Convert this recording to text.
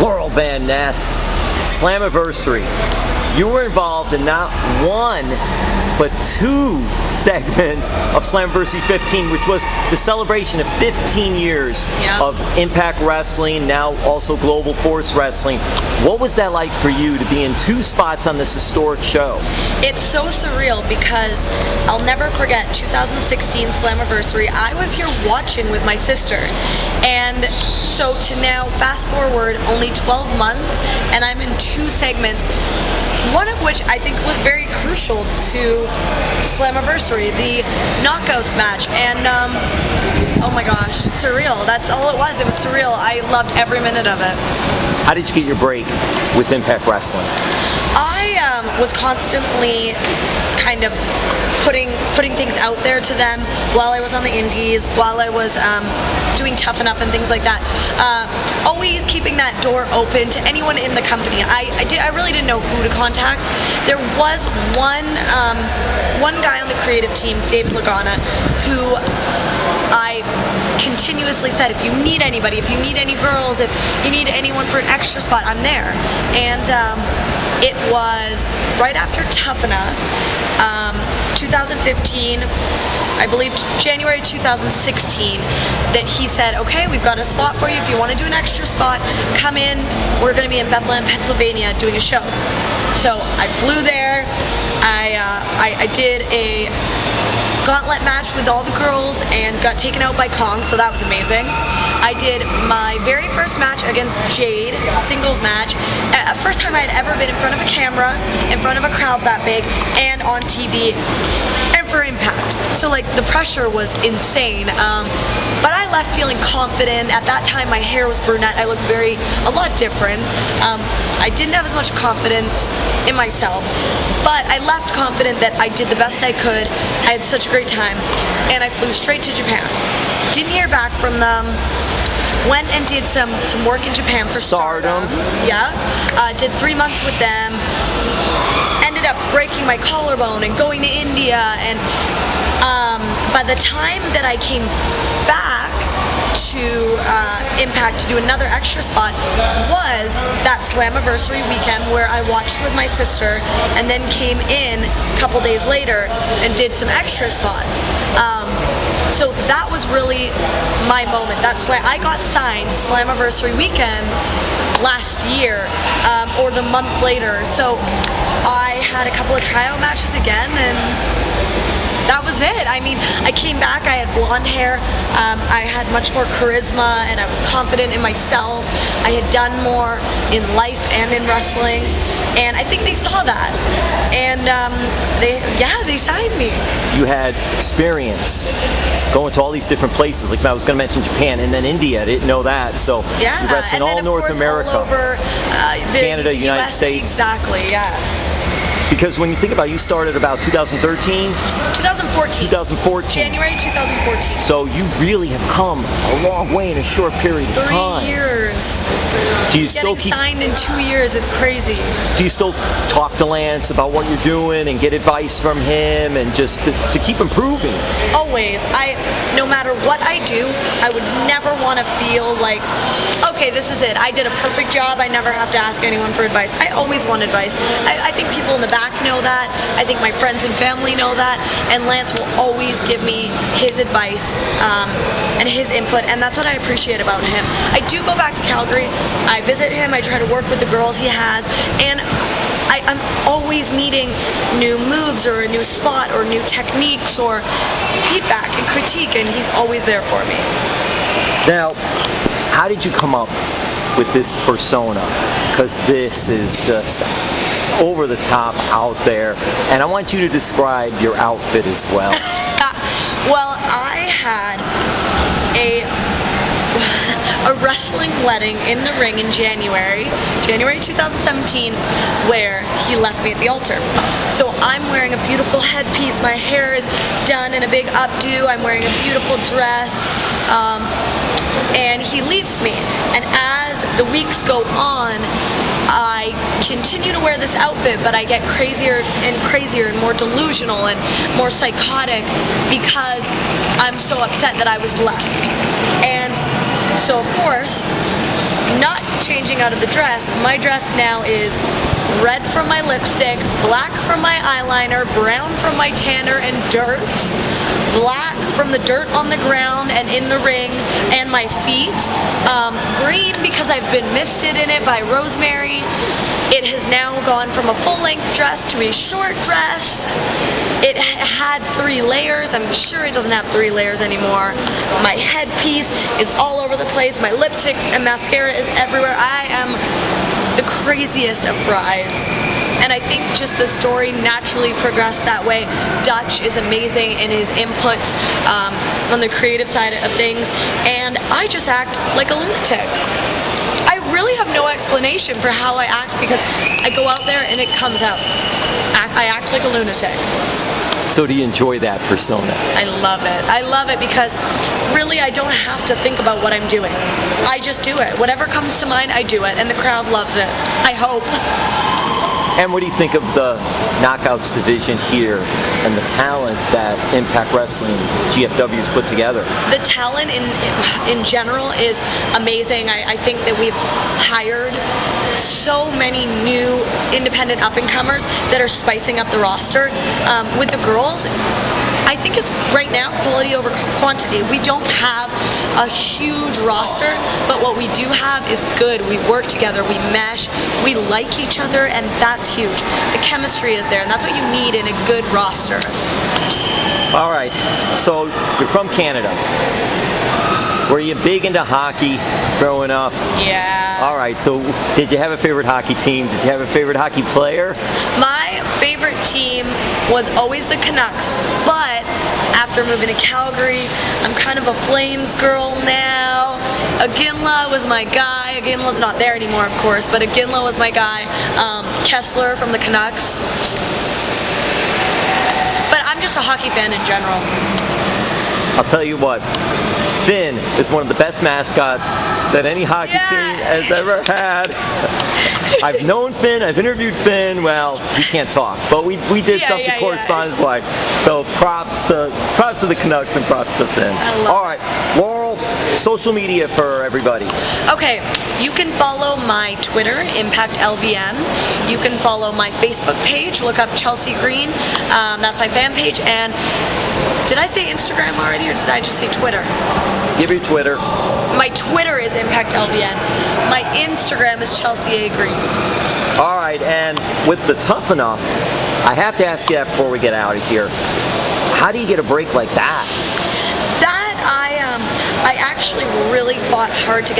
Laurel Van Ness, Slammiversary. You were involved in not one, but two segments of Slammiversary 15, which was the celebration of 15 years of Impact Wrestling, now also Global Force Wrestling. What was that like for you to be in two spots on this historic show? It's so surreal because I'll never forget 2016 Slammiversary. I was here watching with my sister, and so to now fast forward only 12 months and I'm in two segments, one of which I think was very crucial to Slammiversary, the Knockouts match, and oh my gosh, surreal. That's all it was. It was surreal. I loved every minute of it. How did you get your break with Impact Wrestling? I was constantly kind of putting things out there to them while I was on the indies, while I was doing Tough Enough and things like that. Always keeping that door open to anyone in the company. I really didn't know who to contact. There was one guy on the creative team, David Lagana, who I continuously said, if you need anybody, if you need any girls, if you need anyone for an extra spot, I'm there. And it was right after Tough Enough, 2015, I believe January 2016, that he said, okay, we've got a spot for you. If you want to do an extra spot, come in. We're going to be in Bethlehem, Pennsylvania doing a show. So I flew there. I did a gauntlet match with all the girls and got taken out by Kong, so that was amazing. I did my very first match against Jade, singles match. First time I had ever been in front of a camera, in front of a crowd that big, and on TV, and for Impact. So like the pressure was insane. But I left feeling confident. At that time my hair was brunette. I looked a lot different. I didn't have as much confidence in myself, but I left confident that I did the best I could. I had such a great time, and I flew straight to Japan. Didn't hear back from them. Went and did some work in Japan for Stardom. Yeah, did 3 months with them. Ended up breaking my collarbone and going to India, and by the time that I came back to Impact to do another extra spot was that Slammiversary weekend where I watched with my sister and then came in a couple days later and did some extra spots. So that was really my moment. I got signed Slammiversary weekend last year, or the month later. So I had a couple of tryout matches again, and that was it. I mean, I came back, I had blonde hair, I had much more charisma, and I was confident in myself. I had done more in life and in wrestling, and I think they saw that. And they signed me. You had experience going to all these different places, like I was going to mention Japan, and then India. I didn't know that. So yeah, you wrestled in all North America, all over, Canada, the United US, States. Exactly, yes. Because when you think about it, you started about 2013? 2014. 2014. January 2014. So you really have come a long way in a short period of time. 3 years. Do you still Getting signed in 2 years, it's crazy. Do you still talk to Lance about what you're doing and get advice from him and just to keep improving? Always. No matter what I do, I would never want to feel like, okay, this is it. I did a perfect job. I never have to ask anyone for advice. I always want advice. I think people in the back know that. I think my friends and family know that. And Lance will always give me his advice and his input, and that's what I appreciate about him. I do go back to Calgary. I visit him. I try to work with the girls he has, and I'm always needing new moves or a new spot or new techniques or feedback and critique, and he's always there for me. Now, how did you come up with this persona? Because this is just over the top, out there, and I want you to describe your outfit as well. Well, I had a wrestling wedding in the ring in January 2017, where he left me at the altar. So I'm wearing a beautiful headpiece, my hair is done in a big updo, I'm wearing a beautiful dress, and he leaves me. And as the weeks go on, I continue to wear this outfit, but I get crazier and crazier and more delusional and more psychotic because I'm so upset that I was left. And so of course, not changing out of the dress, my dress now is red from my lipstick, black from my eyeliner, brown from my tanner and dirt, black from the dirt on the ground and in the ring and my feet, green because I've been misted in it by Rosemary. It has now gone from a full-length dress to a short dress. It had 3 layers. I'm sure it doesn't have 3 layers anymore. My headpiece is all over the place. My lipstick and mascara is everywhere. I am the craziest of brides. And I think just the story naturally progressed that way. Dutch is amazing in his inputs on the creative side of things, and I just act like a lunatic. I really have no explanation for how I act because I go out there and it comes out. I act like a lunatic. So do you enjoy that persona? I love it. I love it because really I don't have to think about what I'm doing. I just do it. Whatever comes to mind, I do it, and the crowd loves it. I hope. And what do you think of the Knockouts division here and the talent that Impact Wrestling GFW has put together? The talent in general is amazing. I think that we've hired so many new independent up-and-comers that are spicing up the roster. With the girls, I think it's right now quality over quantity. We don't have a huge roster, but what we do have is good. We work together, we mesh, we like each other, and that's huge. The chemistry is there, and that's what you need in a good roster. All right, so you're from Canada. Were you big into hockey growing up? Yeah. All right, so did you have a favorite hockey team? Did you have a favorite hockey player? My favorite team was always the Canucks, but after moving to Calgary, I'm kind of a Flames girl now. Aginla was my guy. Aginla's not there anymore, of course, but Aginla was my guy. Kessler from the Canucks. But I'm just a hockey fan in general. I'll tell you what, Finn is one of the best mascots that any hockey team has ever had. I've known Finn, I've interviewed Finn, well, we can't talk, but we did something correspondence-wise. So props to the Canucks and props to Finn. All right, Laurel, social media for everybody. Okay, you can follow my Twitter, ImpactLVN. You can follow my Facebook page, look up Chelsea Green. That's my fan page. And did I say Instagram already, or did I just say Twitter? Give your Twitter. My Twitter is ImpactLVN. My Instagram is Chelsea A. Green. All right, and with the Tough Enough, I have to ask you that before we get out of here. How do you get a break like that? That I actually really fought hard to get